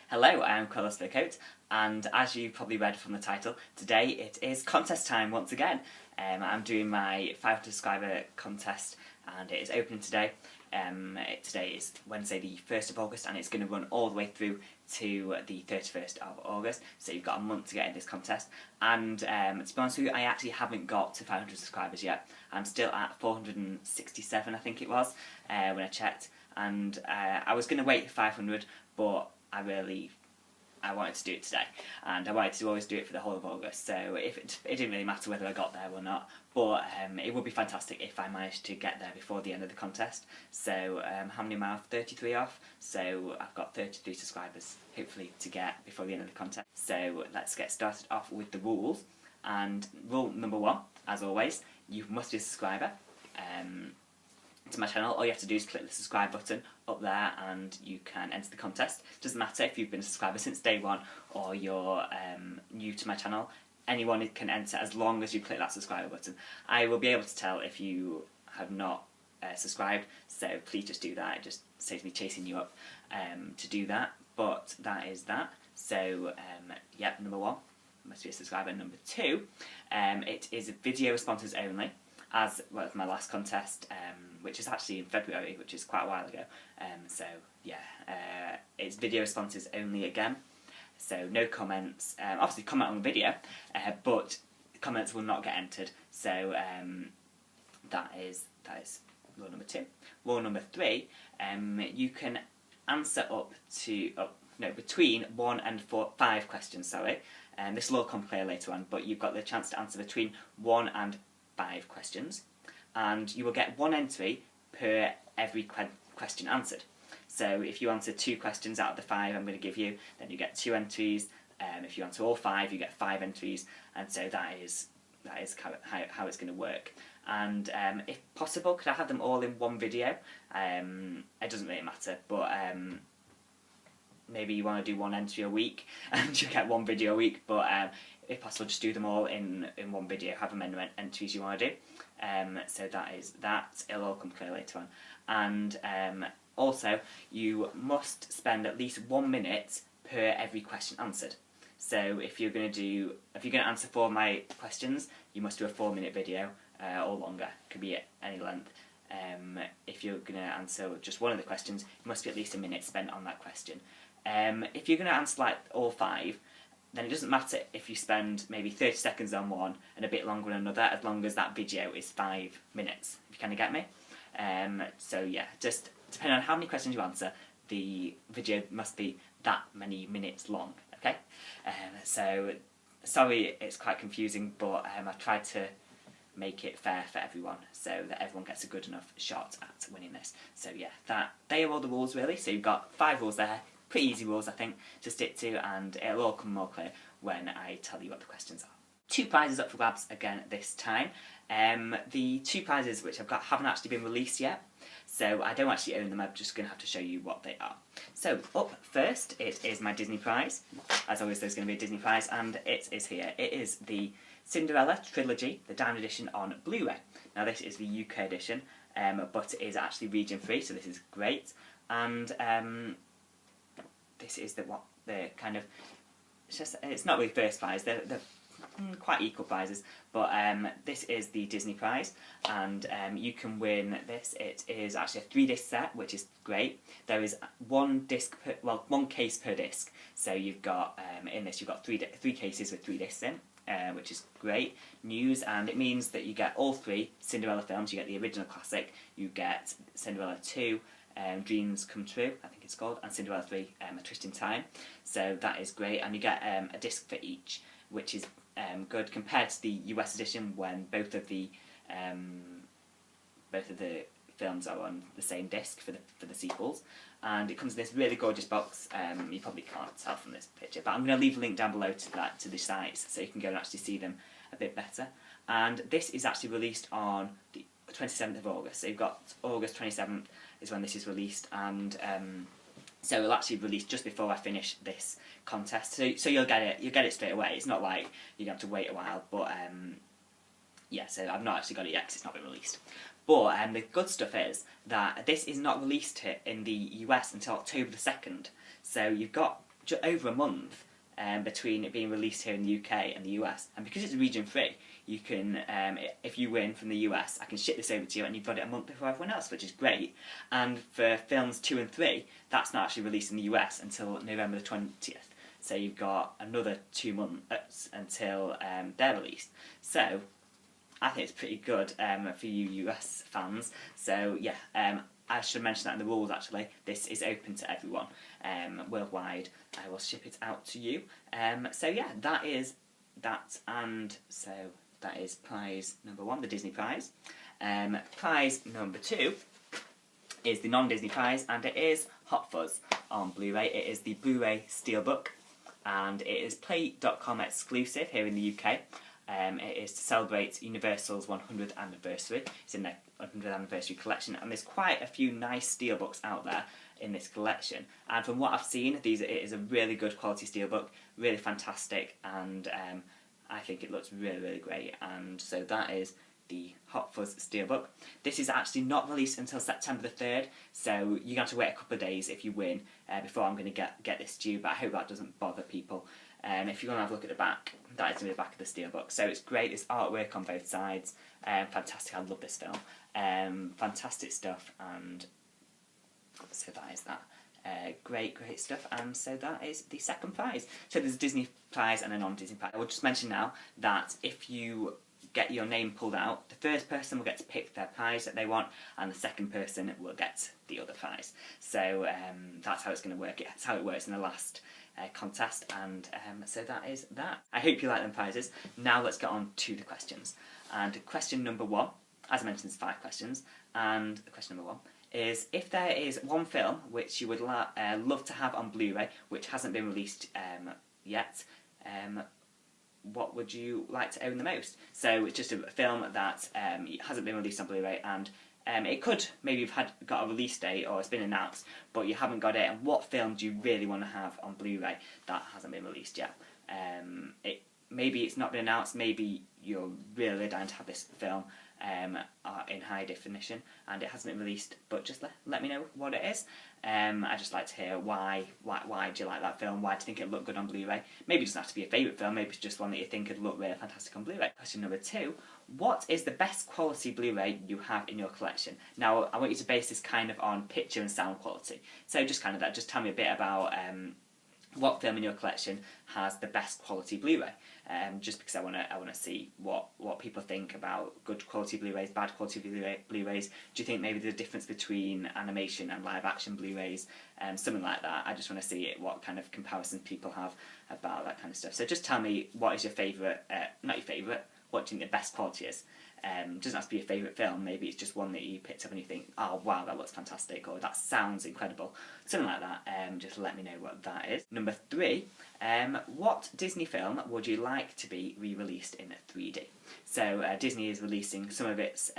Hello, I'm CruellasFurCoat, and as you probably read from the title, today it is contest time once again. I'm doing my 500 subscriber contest, and it is opening today. Today is Wednesday the 1st of August, and it's going to run all the way through to the 31st of August, so you've got a month to get in this contest. And to be honest with you, I actually haven't got to 500 subscribers yet. I'm still at 467, I think it was, when I checked, and I was going to wait for 500, but I wanted to do it today, and I wanted to always do it for the whole of August, so it didn't really matter whether I got there or not, but it would be fantastic if I managed to get there before the end of the contest. So how many am I off? 33 off, so I've got 33 subscribers hopefully to get before the end of the contest. So let's get started off with the rules, and rule number 1, as always, you must be a subscriber to my channel. All you have to do is click the subscribe button up there and you can enter the contest. Doesn't matter if you've been a subscriber since day 1 or you're new to my channel, anyone can enter as long as you click that subscribe button. I will be able to tell if you have not subscribed, so please just do that. It just saves me chasing you up to do that, but that is that. So yep, number 1, must be a subscriber. Number 2, it is video responses only, as well as my last contest, which is actually in February, which is quite a while ago. So yeah, it's video responses only again. So no comments. Obviously comment on the video, but comments will not get entered. So that is rule number 2. Rule number 3, you can answer up to between 1 and 5 questions. Sorry, this will all come clear later on, but you've got the chance to answer between 1 and 5 questions, and you will get 1 entry per every question answered. So if you answer 2 questions out of the 5 I'm going to give you, then you get 2 entries. If you answer all 5, you get 5 entries, and so that is how it's going to work. And if possible, could I have them all in one video? It doesn't really matter, but maybe you want to do 1 entry a week and you get 1 video a week, but if possible, just do them all in one video, have many entries you want to do. So that is that. It'll all come clear later on. And also, you must spend at least 1 minute per every question answered. So if you're going to answer 4 of my questions, you must do a 4-minute video or longer. It could be at any length. If you're going to answer just 1 of the questions, it must be at least a minute spent on that question. If you're going to answer like all 5, then it doesn't matter if you spend maybe 30 seconds on one and a bit longer on another, as long as that video is 5 minutes. If you kind of get me? So yeah, just depending on how many questions you answer, the video must be that many minutes long, okay? So, sorry it's quite confusing, but I tried to make it fair for everyone so that everyone gets a good enough shot at winning this. So yeah, they are all the rules really. So you've got 5 rules there. Pretty easy rules, I think, to stick to, and it'll all come more clear when I tell you what the questions are. 2 prizes up for grabs again this time. The 2 prizes which I've got haven't actually been released yet, so I don't actually own them. I'm just going to have to show you what they are. So up first, it is my Disney prize. As always, there's going to be a Disney prize, and it is here. It is the Cinderella Trilogy, the Diamond Edition on Blu-ray. Now this is the UK edition, but it is actually region free, so this is great. And this is it's not really first prize, they're quite equal prizes, but this is the Disney prize, and you can win this. It is actually a 3-disc set, which is great. There is 1 case per disc, so you've got in this you've got 3 cases with 3 discs in, which is great news, and it means that you get all 3 Cinderella films. You get the original classic, you get Cinderella 2, Dreams Come True, I think it's called, and Cinderella 3, A Twist in Time. So that is great, and you get a disc for each, which is good compared to the US edition when both of the films are on the same disc for the sequels. And it comes in this really gorgeous box. You probably can't tell from this picture, but I'm going to leave a link down below to the sites so you can go and actually see them a bit better. And this is actually released on the 27th of August. So you've got August 27th is when this is released, and so it'll actually release just before I finish this contest. So you'll get it straight away. It's not like you're going to have to wait a while, but yeah. So I've not actually got it yet because it's not been released. But the good stuff is that this is not released here in the US until October the 2nd. So you've got over a month between it being released here in the UK and the US. And because it's region free, you can, if you win from the US, I can ship this over to you and you've got it a month before everyone else, which is great. And for films 2 and 3, that's not actually released in the US until November the 20th. So you've got another 2 months until they're released. So I think it's pretty good for you US fans. So yeah, I should mention that in the rules actually. This is open to everyone worldwide. I will ship it out to you. So yeah, that is that, and so that is prize number 1, the Disney prize. Prize number 2 is the non-Disney prize, and it is Hot Fuzz on Blu-ray. It is the Blu-ray Steelbook, and it is Play.com exclusive here in the UK. It is to celebrate Universal's 100th anniversary. It's in their 100th anniversary collection, and there's quite a few nice steelbooks out there in this collection. And from what I've seen, it is a really good quality steelbook, really fantastic, and I think it looks really, really great. And so that is the Hot Fuzz Steelbook. This is actually not released until September the 3rd, so you're going to have to wait a couple of days if you win before I'm going to get this to you, but I hope that doesn't bother people. If you're going to have a look at the back, that is going to be the back of the steelbook. So it's great, there's artwork on both sides, fantastic, I love this film. Fantastic stuff, and so that is that. Great stuff, and so that is the second prize. So there's a Disney prize and a non-Disney prize. I will just mention now that if you get your name pulled out, the first person will get to pick their prize that they want, and the second person will get the other prize. So that's how it's going to work. That's how it works in the last contest, and so that is that. I hope you like them prizes. Now let's get on to the questions. And question number 1, as I mentioned, there's 5 questions, and question number 1 is, if there is one film which you would love to have on Blu-ray which hasn't been released yet, what would you like to own the most? So it's just a film that hasn't been released on Blu-ray, and it could maybe have got a release date or it's been announced, but you haven't got it. And what film do you really want to have on Blu-ray that hasn't been released yet? Maybe it's not been announced, maybe you're really dying to have this film in high definition and it hasn't been released, but just let me know what it is. I just like to hear why do you like that film, why do you think it looked good on Blu-ray. Maybe it doesn't have to be a favourite film, maybe it's just one that you think would look really fantastic on Blu-ray. Question number 2, what is the best quality Blu-ray you have in your collection? Now I want you to base this kind of on picture and sound quality, so just kind of that, just tell me a bit about what film in your collection has the best quality Blu-ray, just because I want to see what people think about good quality Blu-rays, bad quality Blu-rays. Do you think maybe there's a difference between animation and live action Blu-rays, something like that? I just want to see what kind of comparisons people have about that kind of stuff. So just tell me, what is your favourite, not your favourite, what do you think the best quality is? It doesn't have to be a favourite film, maybe it's just one that you picked up and you think, oh wow, that looks fantastic, or that sounds incredible, something like that. Just let me know what that is. Number 3, what Disney film would you like to be re-released in 3D? So Disney is releasing some of its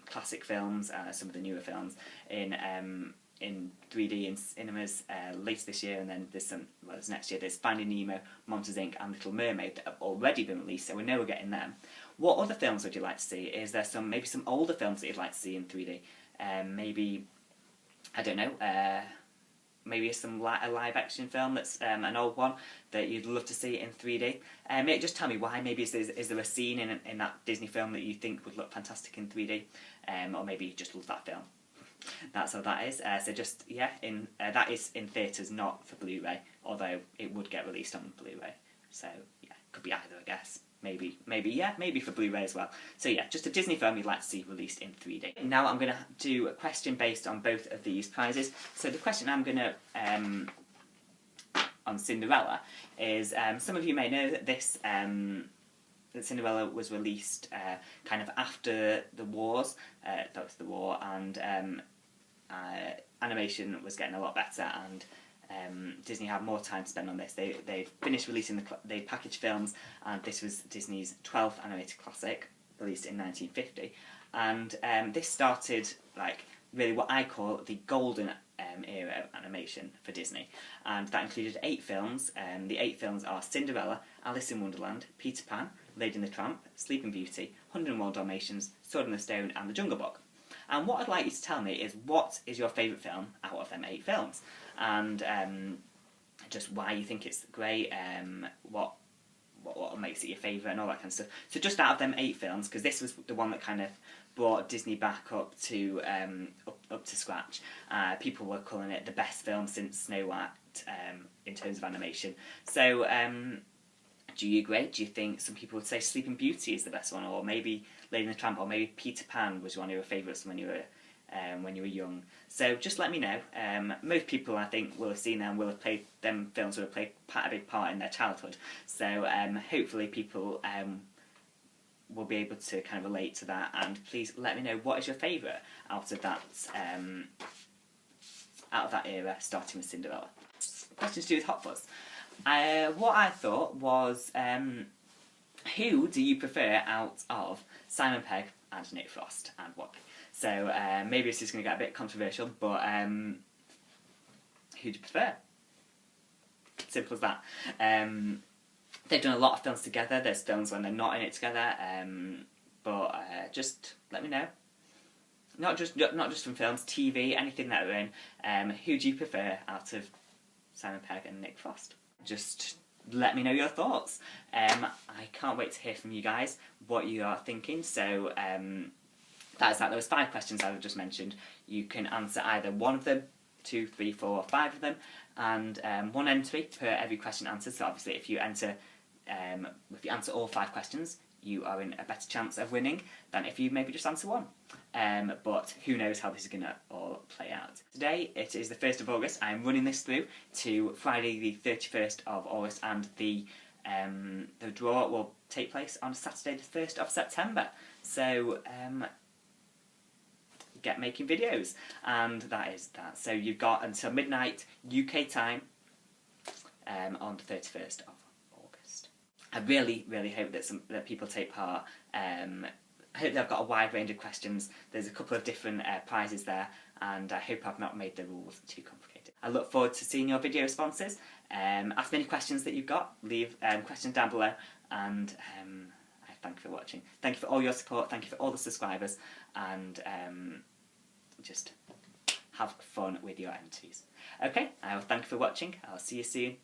classic films, some of the newer films, in 3D in cinemas later this year, and then there's next year. There's Finding Nemo, Monsters Inc. and Little Mermaid that have already been released, so we know we're getting them. What other films would you like to see? Is there maybe some older films that you'd like to see in 3D? Maybe, I don't know, maybe a live action film that's an old one that you'd love to see in 3D. Just tell me why. Maybe is there a scene in that Disney film that you think would look fantastic in 3D? Or maybe you just love that film. That's all that is. So just, yeah, that is in theatres, not for Blu-ray, although it would get released on Blu-ray. So yeah, could be either, I guess. Maybe for Blu-ray as well. So yeah, just a Disney film you'd like to see released in 3D. Now I'm going to do a question based on both of these prizes. So the question I'm going to, on Cinderella, is some of you may know that this, that Cinderella was released kind of after the wars, that was the war, and animation was getting a lot better, and Disney had more time to spend on this. They finished releasing the packaged films, and this was Disney's 12th animated classic, released in 1950. And this started, like, really what I call the golden era of animation for Disney. And that included 8 films. The 8 films are Cinderella, Alice in Wonderland, Peter Pan, Lady and the Tramp, Sleeping Beauty, 101 Dalmatians, Sword in the Stone, and The Jungle Book. And what I'd like you to tell me is, what is your favourite film out of them 8 films? And just why you think it's great, what makes it your favourite and all that kind of stuff. So just out of them 8 films, because this was the one that kind of brought Disney back up to up to scratch. People were calling it the best film since Snow White in terms of animation. So do you agree? Do you think some people would say Sleeping Beauty is the best one, or maybe Lady and the Tramp, or maybe Peter Pan was one of your favourites when you were young? So just let me know. Most people, I think, will have seen them, will have played them films, will have played a big part in their childhood. So hopefully people will be able to kind of relate to that, and please let me know what is your favourite out of that era, starting with Cinderella. Questions to do with Hot Fuzz. What I thought was, who do you prefer out of Simon Pegg and Nick Frost, and why? So maybe this is going to get a bit controversial, but who do you prefer? Simple as that. They've done a lot of films together. There's films when they're not in it together, but just let me know. Not just from films, TV, anything that they're in. Who do you prefer out of Simon Pegg and Nick Frost? Just let me know your thoughts. I can't wait to hear from you guys what you are thinking. So that is that. There was 5 questions I've just mentioned. You can answer either one of them, 2, 3, 4, or 5 of them, and 1 entry per every question answered. So obviously, if you answer all 5 questions, you are in a better chance of winning than if you maybe just answer 1. But who knows how this is going to all play out. Today, it is the 1st of August. I'm running this through to Friday the 31st of August, and the draw will take place on Saturday the 1st of September. So get making videos, and that is that. So you've got until midnight UK time on the 31st of August. I really, really hope that people take part. I hope they've got a wide range of questions. There's a couple of different prizes there, and I hope I've not made the rules too complicated. I look forward to seeing your video responses. Ask me any questions that you've got. Leave questions down below, and I thank you for watching. Thank you for all your support. Thank you for all the subscribers, and just have fun with your entries. Okay, I will thank you for watching. I'll see you soon.